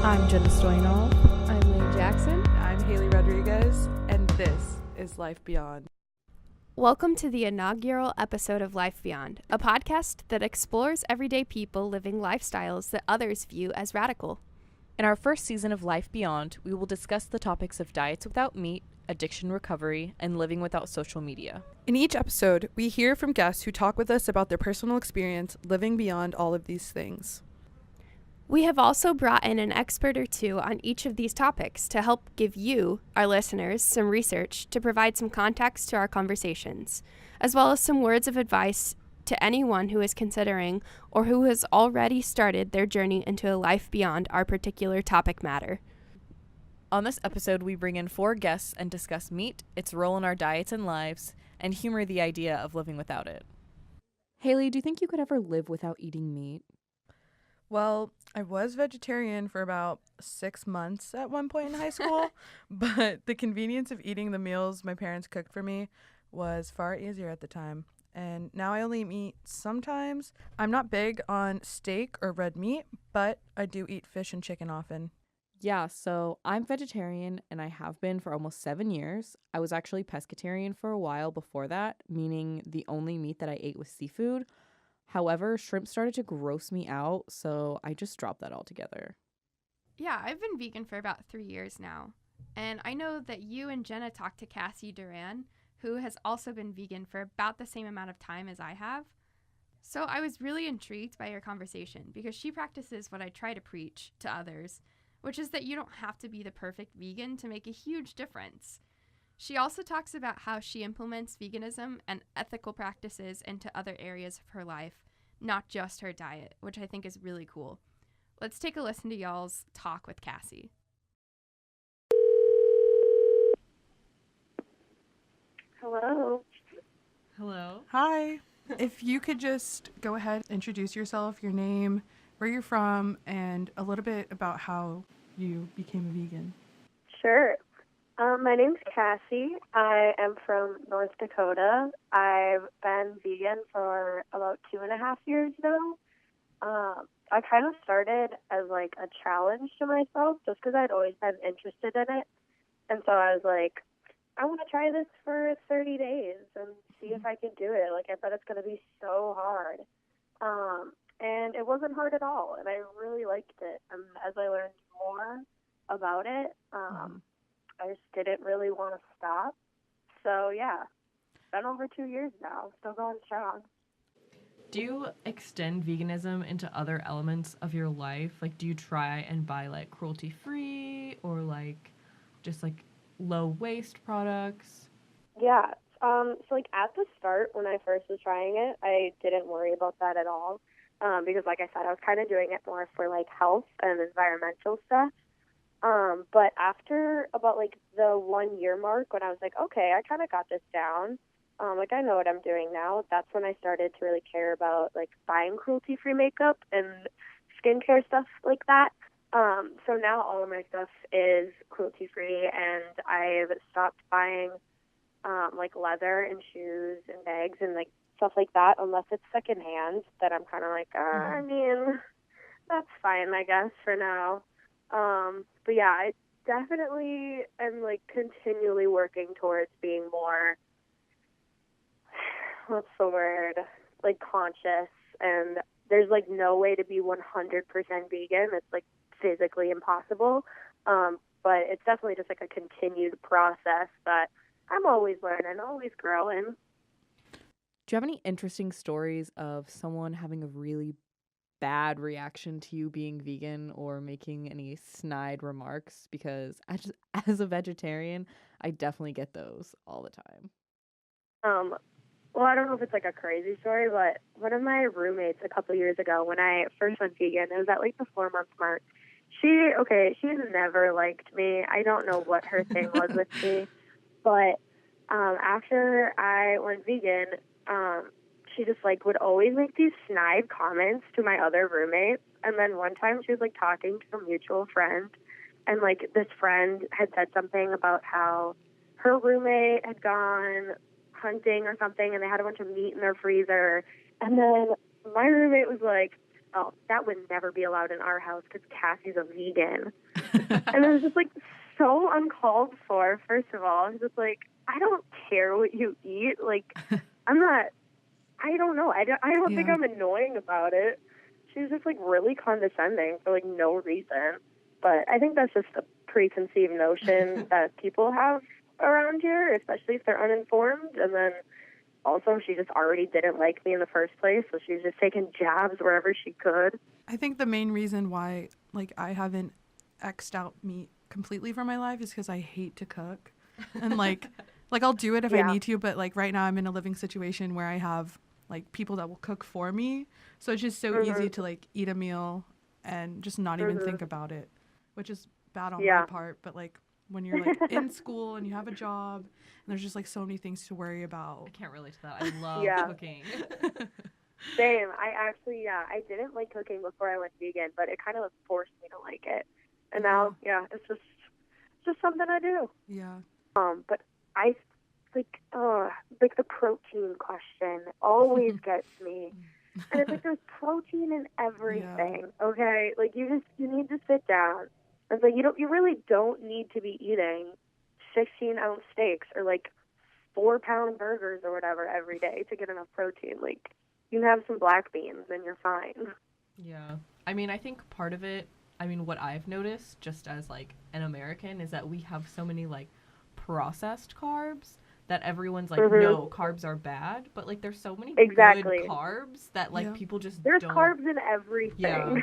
I'm Jenna Stoyanov. I'm Lane Jackson. I'm Haley Rodriguez, and this is Life Beyond. Welcome to the inaugural episode of Life Beyond, a podcast that explores everyday people living lifestyles that others view as radical. In our first season of Life Beyond, we will discuss the topics of diets without meat, addiction recovery, and living without social media. In each episode, we hear from guests who talk with us about their personal experience living beyond all of these things. We have also brought in an expert or two on each of these topics to help give you, our listeners, some research to provide some context to our conversations, as well as some words of advice to anyone who is considering or who has already started their journey into a life beyond our particular topic matter. On this episode, we bring in 4 guests and discuss meat, its role in our diets and lives, and humor the idea of living without it. Haley, do you think you could ever live without eating meat? Well, I was vegetarian for about 6 months at one point in high school, but the convenience of eating the meals my parents cooked for me was far easier at the time. And now I only eat meat sometimes. I'm not big on steak or red meat, but I do eat fish and chicken often. Yeah, so I'm vegetarian and I have been for almost 7 years. I was actually pescatarian for a while before that, meaning the only meat that I ate was seafood. However, shrimp started to gross me out, so I just dropped that altogether. Yeah, I've been vegan for about 3 years now. And I know that you and Jenna talked to Cassie Duran, who has also been vegan for about the same amount of time as I have. So I was really intrigued by your conversation because she practices what I try to preach to others, which is that you don't have to be the perfect vegan to make a huge difference. She also talks about how she implements veganism and ethical practices into other areas of her life, not just her diet, which I think is really cool. Let's take a listen to y'all's talk with Cassie. Hello. Hello. Hi. If you could just go ahead, introduce yourself, your name, where you're from, and a little bit about how you became a vegan. Sure. My name's Cassie. I am from North Dakota. I've been vegan for about 2.5 years now. I kind of started as like a challenge to myself just because I'd always been interested in it. And so I was like, I want to try this for 30 days and see if I can do it. Like, I bet it's going to be so hard. And it wasn't hard at all. And I really liked it. And as I learned more about it, I just didn't really want to stop. So, yeah, it's been over 2 years now. Still going strong. Do you extend veganism into other elements of your life? Like, do you try and buy, like, cruelty-free or, like, just, like, low-waste products? Yeah. So, like, at the start, when I first was trying it, I didn't worry about that at all. Because, like I said, I was kind of doing it more for, like, health and environmental stuff. But after about, like, the 1 year mark, when I was like, okay, I kind of got this down, like, I know what I'm doing now, that's when I started to really care about, like, buying cruelty-free makeup and skincare stuff like that. So now all of my stuff is cruelty-free, and I've stopped buying, like, leather and shoes and bags and, like, stuff like that, unless it's secondhand, that I'm kind of like, I mean, that's fine, I guess, for now. But yeah, I definitely am, like, continually working towards being more, what's the word, like, conscious, and there's, like, no way to be 100% vegan. It's, like, physically impossible, but it's definitely just, like, a continued process that I'm always learning, always growing. Do you have any interesting stories of someone having a really bad reaction to you being vegan or making any snide remarks? Because as a vegetarian, I definitely get those all the time. Well, I don't know if it's like a crazy story, but one of my roommates a couple years ago, when I first went vegan, it was at like the 4-month mark. She's never liked me. I don't know what her thing was with me, but after I went vegan, she just like would always make these snide comments to my other roommates. And then one time she was like talking to a mutual friend, and like this friend had said something about how her roommate had gone hunting or something, and they had a bunch of meat in their freezer. And then my roommate was like, oh, that would never be allowed in our house because Cassie's a vegan. And it was just like so uncalled for, first of all. It's just like, I don't care what you eat. Like, I don't know. I don't think Yeah. I'm annoying about it. She's just like really condescending for like no reason. But I think that's just a preconceived notion that people have around here, especially if they're uninformed. And then also she just already didn't like me in the first place, so she was just taking jabs wherever she could. I think the main reason why like I haven't X'd out meat completely from my life is because I hate to cook. And like I'll do it if I Yeah. need to, but like right now I'm in a living situation where I have like people that will cook for me. So it's just so easy to like eat a meal and just not even think about it, which is bad on Yeah. my part. But like when you're like in school and you have a job and there's just like so many things to worry about. I can't relate to that. I love Yeah. cooking. Same. I didn't like cooking before I went vegan, but it kind of forced me to like it. And now, it's just something I do. Yeah. But I like the protein question always gets me. And it's like there's protein in everything, okay? Like you need to sit down. It's like you really don't need to be eating 16-ounce steaks or like 4-pound burgers or whatever every day to get enough protein. Like you can have some black beans and you're fine. Yeah. I mean, I think part of it, what I've noticed just as like an American is that we have so many like processed carbs that everyone's like, no, carbs are bad. But like there's so many Exactly. good carbs that like people just There's don't. carbs in everything. Yeah.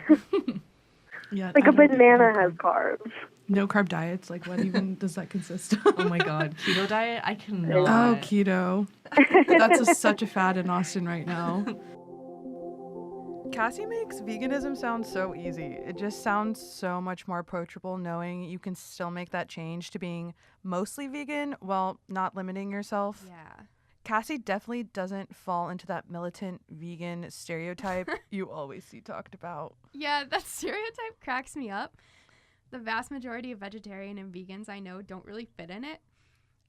Yeah. Like I a don't- banana no has carb- carbs. No carb diets. Like what even does that consist of? Oh my god, keto diet? I Oh, cannot. keto. That's such a fad in Austin right now. Cassie makes veganism sound so easy. It just sounds so much more approachable knowing you can still make that change to being mostly vegan while not limiting yourself. Yeah. Cassie definitely doesn't fall into that militant vegan stereotype you always see talked about. Yeah, that stereotype cracks me up. The vast majority of vegetarian and vegans I know don't really fit in it.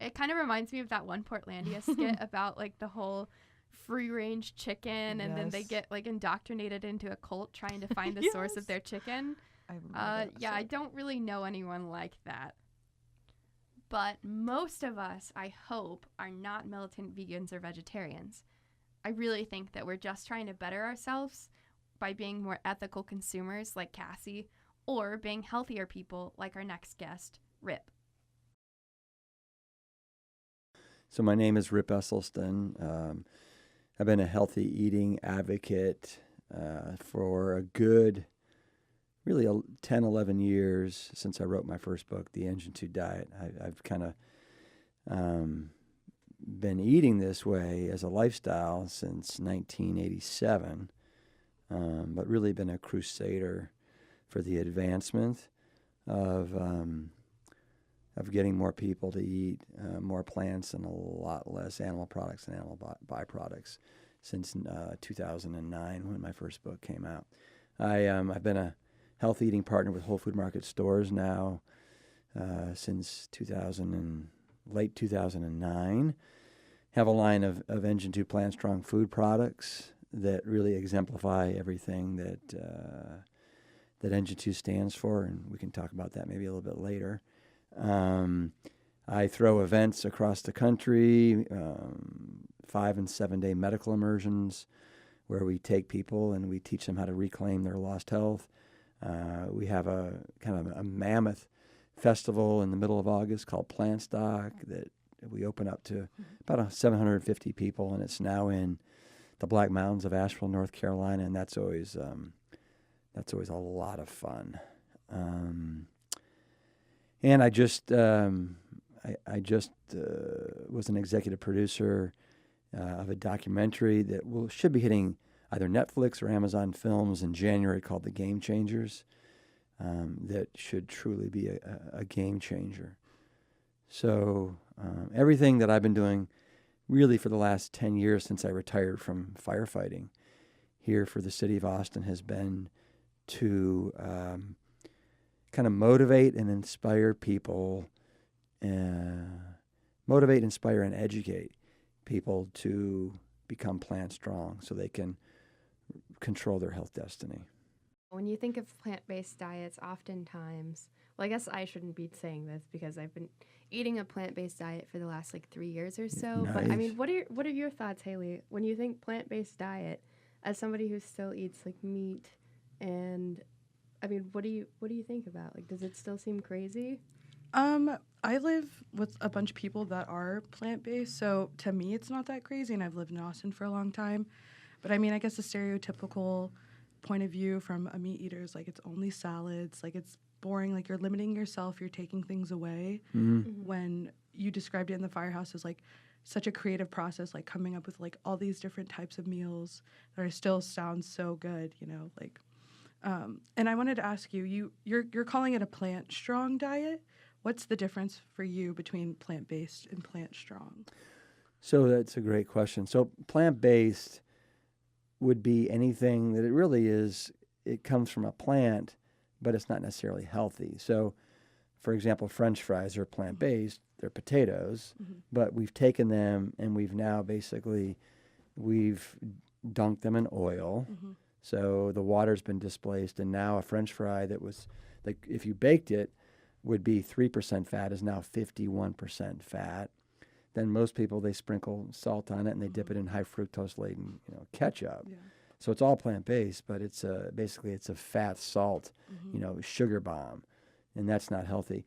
It kind of reminds me of that one Portlandia skit about like the whole free range chicken and then they Yes. get like indoctrinated into a cult trying to find the source Yes. of their chicken. I love that Yeah, I episode. don't really know anyone like that. But most of us, I hope, are not militant vegans or vegetarians. I really think that we're just trying to better ourselves by being more ethical consumers like Cassie or being healthier people like our next guest, Rip. So my name is Rip Esselstyn. I've been a healthy eating advocate for a good, really 10, 11 years since I wrote my first book, The Engine 2 Diet. I've kind of been eating this way as a lifestyle since 1987, but really been a crusader for the advancement of getting more people to eat more plants and a lot less animal products and animal byproducts since 2009 when my first book came out. I've been a health eating partner with Whole Food Market stores now since late 2009. Have a line of Engine 2 Plant Strong food products that really exemplify everything that Engine 2 stands for, and we can talk about that maybe a little bit later. I throw events across the country, 5 and 7 day medical immersions, where we take people and we teach them how to reclaim their lost health. We have a kind of a mammoth festival in the middle of August called Plant Stock that we open up to about 750 people, and it's now in the Black Mountains of Asheville, North Carolina, and that's always a lot of fun. And I just was an executive producer of a documentary that should be hitting either Netflix or Amazon Films in January called The Game Changers. That should truly be a game changer. So everything that I've been doing really for the last 10 years since I retired from firefighting here for the city of Austin has been to kind of motivate and inspire people, inspire, and educate people to become plant strong so they can control their health destiny. When you think of plant-based diets, oftentimes, well, I guess I shouldn't be saying this because I've been eating a plant-based diet for the last like 3 years or so. But I Nice. mean, what are your thoughts, Haley, when you think plant-based diet, as somebody who still eats like meat, and I mean, what do you think about? Like, does it still seem crazy? I live with a bunch of people that are plant-based, so to me it's not that crazy, and I've lived in Austin for a long time. But I mean, I guess the stereotypical point of view from a meat eater is like it's only salads, like it's boring, like you're limiting yourself, you're taking things away. When you described it in the firehouse as like such a creative process, like coming up with like all these different types of meals that are still sounds so good, you know, like. And I wanted to ask you, you're calling it a plant strong diet. What's the difference for you between plant based and plant strong? So that's a great question. So plant-based would be anything that it really is, it comes from a plant, but it's not necessarily healthy. So, for example, French fries are plant-based, they're potatoes, but we've taken them and we've dunked them in oil. So the water's been displaced, and now a French fry that was, like, if you baked it, would be 3% fat is now 51% fat. Then most people, they sprinkle salt on it and they dip it in high fructose laden, ketchup. Yeah. So it's all plant-based, but it's basically it's a fat salt, sugar bomb, and that's not healthy.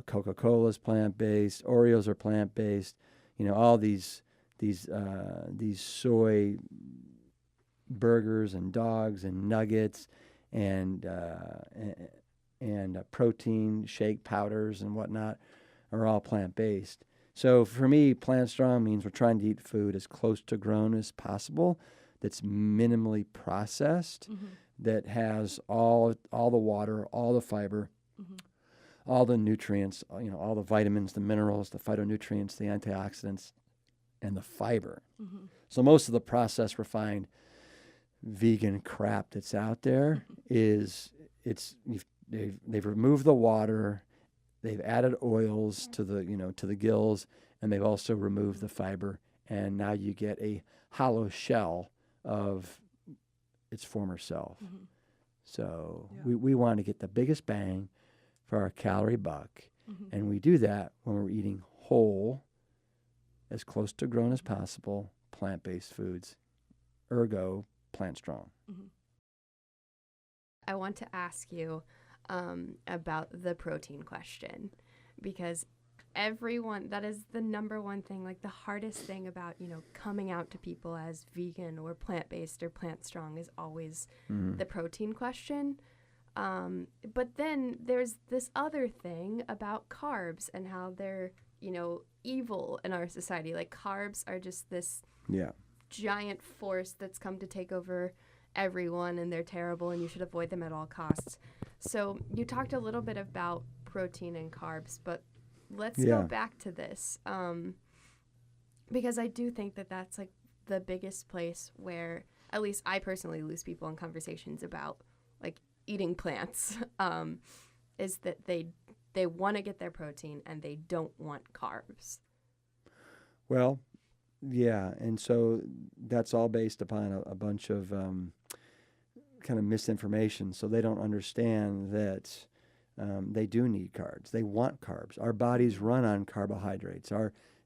Coca-Cola is plant-based, Oreos are plant-based, all these soy burgers and dogs and nuggets and protein shake powders and whatnot are all plant-based. So for me, plant strong means we're trying to eat food as close to grown as possible, that's minimally processed, that has all the water, all the fiber, all the nutrients, all the vitamins, the minerals, the phytonutrients, the antioxidants, and the fiber. So most of the processed refined vegan crap that's out there they've removed the water, they've added oils to the gills, and they've also removed the fiber, and now you get a hollow shell of its former self. So we want to get the biggest bang for our calorie buck, and we do that when we're eating whole, as close to grown as possible, plant-based foods, ergo plant strong. I want to ask you about the protein question, because everyone, that is the number one thing, like the hardest thing about, coming out to people as vegan or plant-based or plant strong is always the protein question. But then there's this other thing about carbs and how they're, evil in our society. Like carbs are just this giant force that's come to take over everyone, and they're terrible and you should avoid them at all costs. So you talked a little bit about protein and carbs, but let's go back to this, because I do think that that's like the biggest place where at least I personally lose people in conversations about like eating plants, is that they want to get their protein and they don't want carbs. Well, yeah, and so that's all based upon a bunch of kind of misinformation. So they don't understand that they do need carbs. They want carbs. Our bodies run on carbohydrates.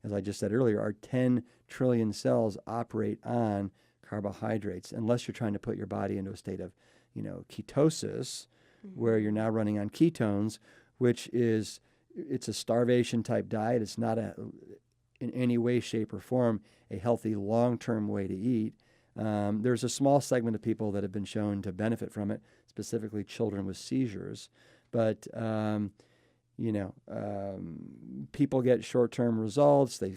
As I just said earlier, our 10 trillion cells operate on carbohydrates, unless you're trying to put your body into a state of, ketosis, where you're now running on ketones, which it's a starvation type diet. It's not in any way, shape, or form a healthy long-term way to eat. There's a small segment of people that have been shown to benefit from it, specifically children with seizures. But, people get short-term results. They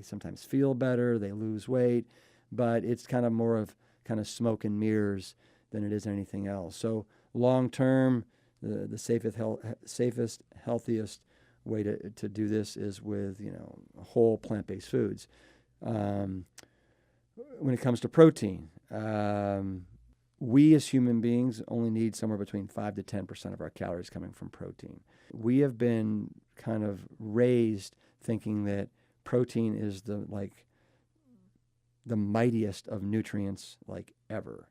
sometimes feel better. They lose weight. But it's kind of more of kind of smoke and mirrors than it is anything else. So long-term, the safest, healthiest way to do this is with, whole plant-based foods. When it comes to protein, we as human beings only need somewhere between 5 to 10% of our calories coming from protein. We have been kind of raised thinking that protein is the mightiest of nutrients like ever.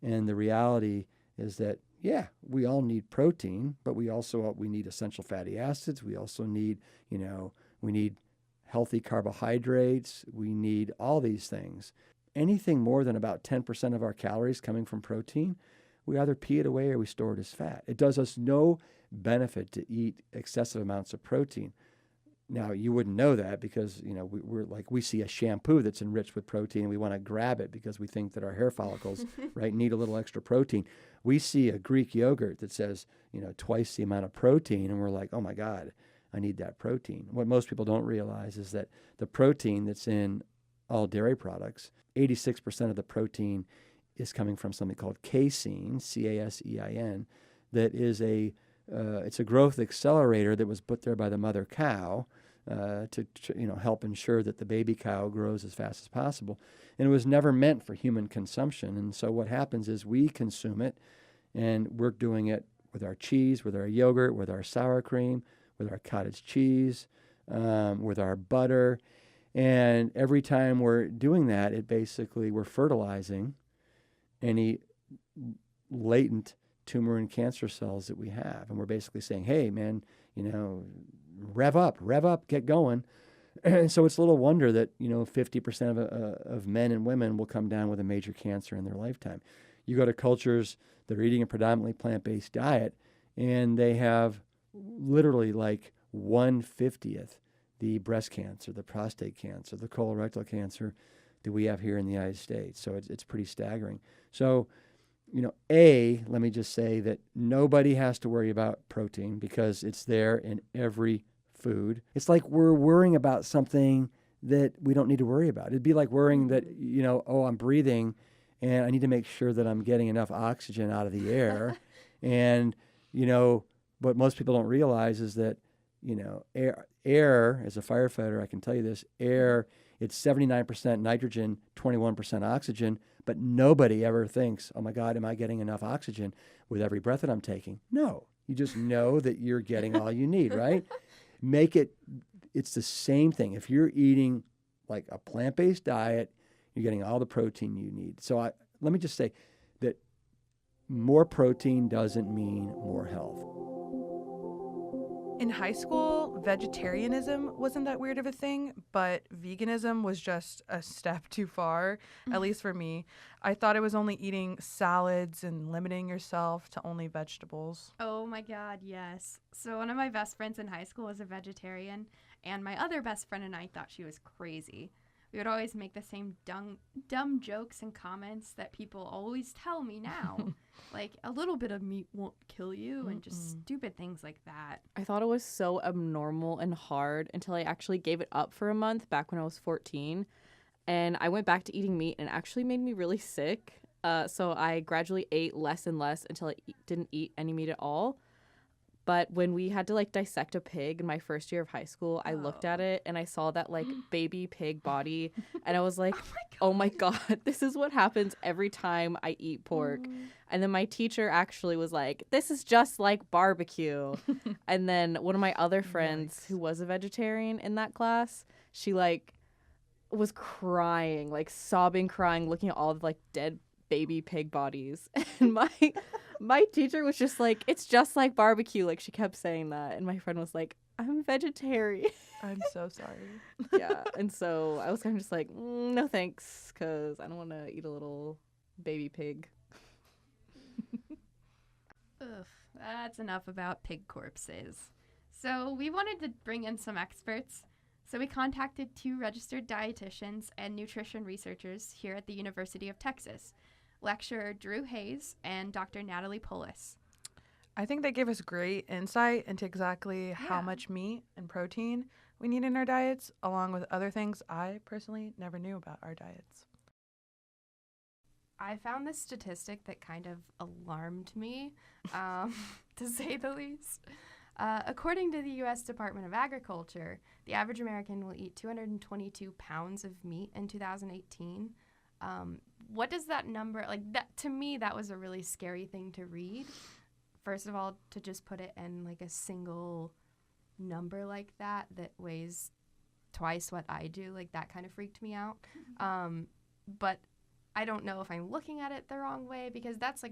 And the reality is that yeah, we all need protein, but we need essential fatty acids. We also need, we need healthy carbohydrates. We need all these things. Anything more than about 10% of our calories coming from protein, we either pee it away or we store it as fat. It does us no benefit to eat excessive amounts of protein. Now, you wouldn't know that because, we see a shampoo that's enriched with protein and we want to grab it because we think that our hair follicles, right, need a little extra protein. We see a Greek yogurt that says, twice the amount of protein and we're like, oh my God, I need that protein. What most people don't realize is that the protein that's in all dairy products, 86% of the protein is coming from something called casein, C-A-S-E-I-N, that is it's a growth accelerator that was put there by the mother cow to help ensure that the baby cow grows as fast as possible. And it was never meant for human consumption. And so what happens is we consume it, and we're doing it with our cheese, with our yogurt, with our sour cream, with our cottage cheese, with our butter. And every time we're doing that, we're fertilizing any latent tumor and cancer cells that we have. And we're basically saying, hey, man, rev up, get going. And so it's little wonder that, 50% of men and women will come down with a major cancer in their lifetime. You go to cultures that are eating a predominantly plant-based diet, and they have literally like 1/50th the breast cancer, the prostate cancer, the colorectal cancer that we have here in the United States. So it's pretty staggering. So, let me just say that nobody has to worry about protein because it's there in every food. It's like we're worrying about something that we don't need to worry about. It'd be like worrying that, I'm breathing and I need to make sure that I'm getting enough oxygen out of the air. And, what most people don't realize is that, air, as a firefighter, I can tell you this, air, it's 79% nitrogen, 21% oxygen, but nobody ever thinks, oh my God, am I getting enough oxygen with every breath that I'm taking? No, you just know that you're getting all you need, right? It's the same thing. If you're eating like a plant-based diet, you're getting all the protein you need. So let me just say that more protein doesn't mean more health. In high school, vegetarianism wasn't that weird of a thing, but veganism was just a step too far, at least for me. I thought it was only eating salads and limiting yourself to only vegetables. Oh my God, yes. So one of my best friends in high school was a vegetarian, and my other best friend and I thought she was crazy. We would always make the same dumb jokes and comments that people always tell me now. Like, a little bit of meat won't kill you, and just stupid things like that. I thought it was so abnormal and hard until I actually gave it up for a month back when I was 14. And I went back to eating meat, and it actually made me really sick. So I gradually ate less and less until I didn't eat any meat at all. But when we had to dissect a pig in my first year of high school, I looked at it and I saw that baby pig body, and I was like, oh my God, this is what happens every time I eat pork. And then my teacher actually was like, this is just like barbecue. And then one of my other friends who was a vegetarian in that class, she was crying, sobbing, crying, looking at all the dead baby pig bodies. And my teacher was just like, it's just like barbecue. She kept saying that. And my friend was like, I'm vegetarian. I'm so sorry. Yeah. And so I was kind of just like, no thanks, because I don't want to eat a little baby pig. Ugh, that's enough about pig corpses. So we wanted to bring in some experts. So we contacted 2 registered dietitians and nutrition researchers here at the University of Texas, lecturer Drew Hayes and Dr. Natalie Polis. I think they gave us great insight into exactly how much meat and protein we need in our diets, along with other things I personally never knew about our diets. I found this statistic that kind of alarmed me, to say the least. According to the U.S. Department of Agriculture, the average American will eat 222 pounds of meat in 2018. What does that number, that to me, that was a really scary thing to read. First of all, to just put it in a single number like that weighs twice what I do, that kind of freaked me out. But I don't know if I'm looking at it the wrong way, because that's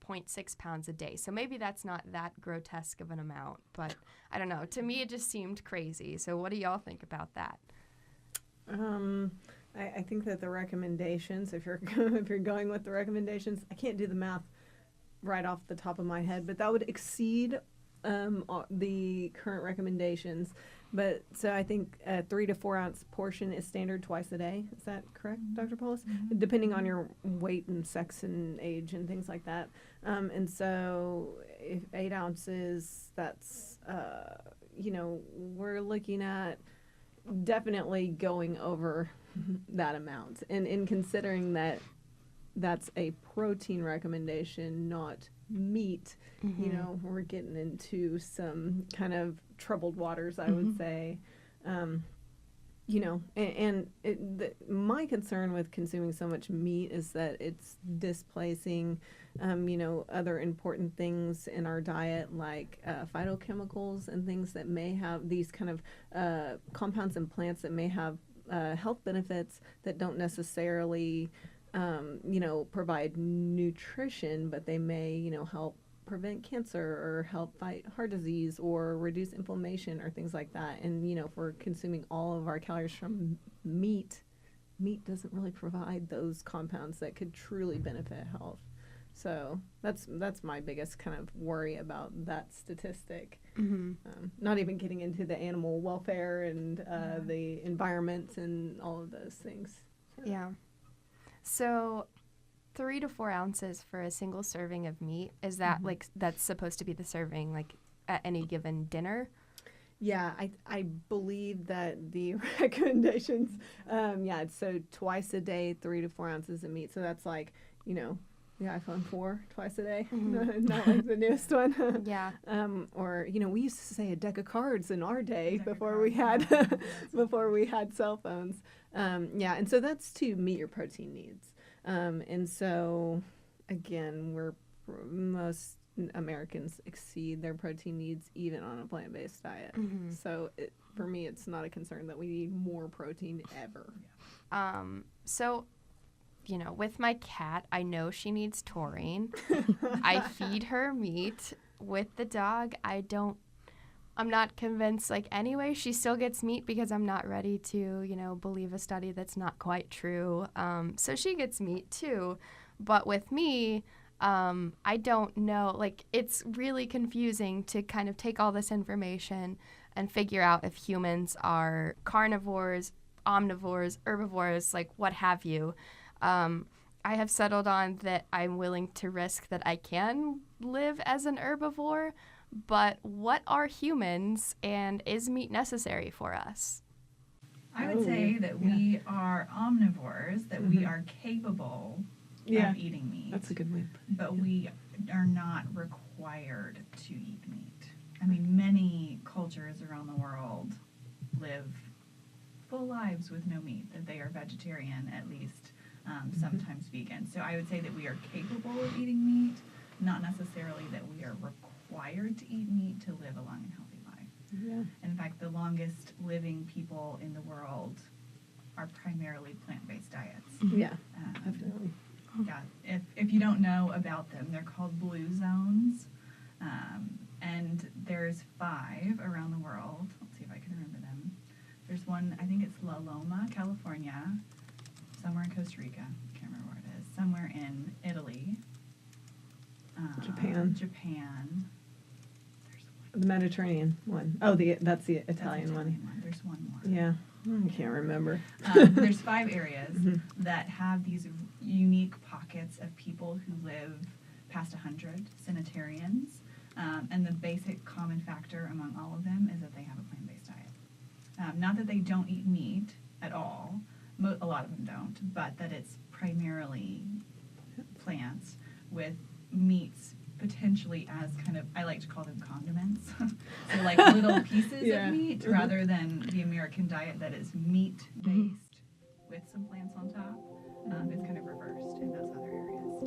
0.6 pounds a day. So maybe that's not that grotesque of an amount, but I don't know. To me, it just seemed crazy. So what do y'all think about that? I think that the recommendations, if you're if you're going with the recommendations, I can't do the math right off the top of my head, but that would exceed the current recommendations. But so I think a 3 to 4 ounce portion is standard twice a day. Is that correct, Dr. Paulus? Depending on your weight and sex and age and things like that. And so if 8 ounces, that's, we're looking at definitely going over that amount. And in considering that that's a protein recommendation, not meat, we're getting into some kind of troubled waters, I would say. My concern with consuming so much meat is that it's displacing, other important things in our diet, like phytochemicals and things that may have these kind of compounds in plants that may have health benefits that don't necessarily, provide nutrition, but they may, help prevent cancer or help fight heart disease or reduce inflammation or things like that. And, if we're consuming all of our calories from meat doesn't really provide those compounds that could truly benefit health. So that's my biggest kind of worry about that statistic. Not even getting into the animal welfare and the environment and all of those things. Yeah. So 3 to 4 ounces for a single serving of meat, is that that's supposed to be the serving like at any given dinner? Yeah, I believe that the recommendations, it's so twice a day, 3 to 4 ounces of meat. So that's like, the iPhone 4 twice a day, not like the newest one. Yeah. Or, we used to say a deck of cards in our day before we had before we had cell phones. And so that's to meet your protein needs. And so, again, most Americans exceed their protein needs even on a plant-based diet. So for me, it's not a concern that we need more protein ever. So, with my cat, I know she needs taurine. I feed her meat. With the dog, I'm not convinced, anyway, she still gets meat because I'm not ready to, believe a study that's not quite true. So she gets meat too. But with me, I don't know. It's really confusing to kind of take all this information and figure out if humans are carnivores, omnivores, herbivores, what have you. I have settled on that I'm willing to risk that I can live as an herbivore. But what are humans, and is meat necessary for us? I would say that we are omnivores, that we are capable of eating meat. That's a good way. But we are not required to eat meat. I mean, many cultures around the world live full lives with no meat, that they are vegetarian at least, sometimes vegan. So I would say that we are capable of eating meat, not necessarily that we are required to eat meat to live a long and healthy life. Yeah. In fact, the longest living people in the world are primarily plant-based diets. Yeah, definitely. Yeah, if you don't know about them, they're called blue zones, and there's 5 around the world. Let's see if I can remember them. There's one, I think it's La Loma, California, somewhere in Costa Rica, can't remember where it is, somewhere in Italy, Japan. There's The Mediterranean one. Oh, that's the Italian one. There's one more. Yeah, I can't remember. There's 5 areas that have these unique pockets of people who live past 100 centenarians, and the basic common factor among all of them is that they have a plant-based diet. Not that they don't eat meat at all, a lot of them don't, but that it's primarily plants with meats potentially as kind of, I like to call them condiments. So little pieces of meat rather than the American diet that is meat-based with some plants on top. It's kind of reversed in those other areas.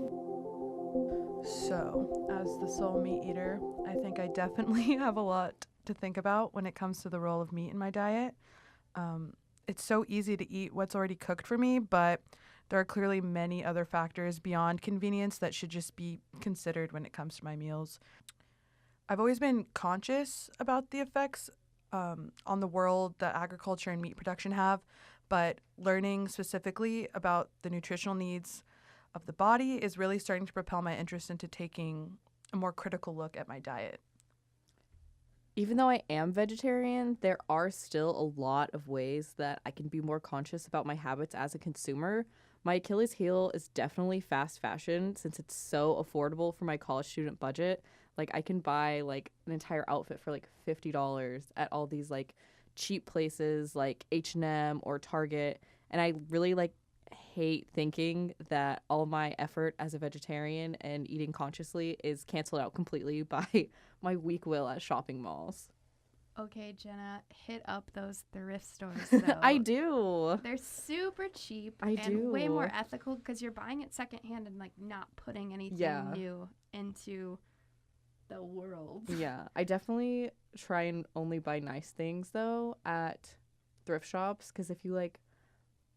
So, as the sole meat eater, I think I definitely have a lot to think about when it comes to the role of meat in my diet. It's so easy to eat what's already cooked for me, but There are clearly many other factors beyond convenience that should just be considered when it comes to my meals. I've always been conscious about the effects on the world that agriculture and meat production have, but learning specifically about the nutritional needs of the body is really starting to propel my interest into taking a more critical look at my diet. Even though I am vegetarian, there are still a lot of ways that I can be more conscious about my habits as a consumer. My Achilles heel is definitely fast fashion since it's so affordable for my college student budget. Like I can buy like an entire outfit for like $50 at all these like cheap places like H&M or Target, and I really like hate thinking that all my effort as a vegetarian and eating consciously is canceled out completely by my weak will at shopping malls. Okay, Jenna, hit up those thrift stores, though. I do. They're super cheap I and way do. more ethical because you're buying it secondhand and like not putting anything Yeah. new into the world. Yeah, I definitely try and only buy nice things though at thrift shops, because if you like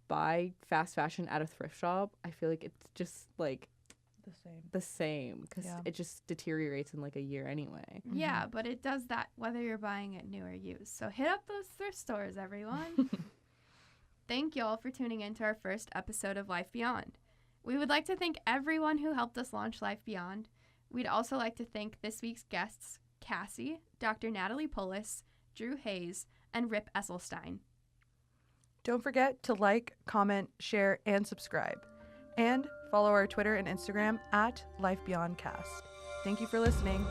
buy fast fashion at a thrift shop, I feel like it's just like the same because Yeah. it just deteriorates in like a year anyway. Yeah, but it does that whether you're buying it new or used. So hit up those thrift stores, everyone. Thank y'all for tuning in to our first episode of Life Beyond. We would like to thank everyone who helped us launch Life Beyond. We'd also like to thank this week's guests, Cassie, Dr. Natalie Polis, Drew Hayes, and Rip Esselstein. Don't forget to like, comment, share, and subscribe. And follow our Twitter and Instagram at LifeBeyondCast. Thank you for listening.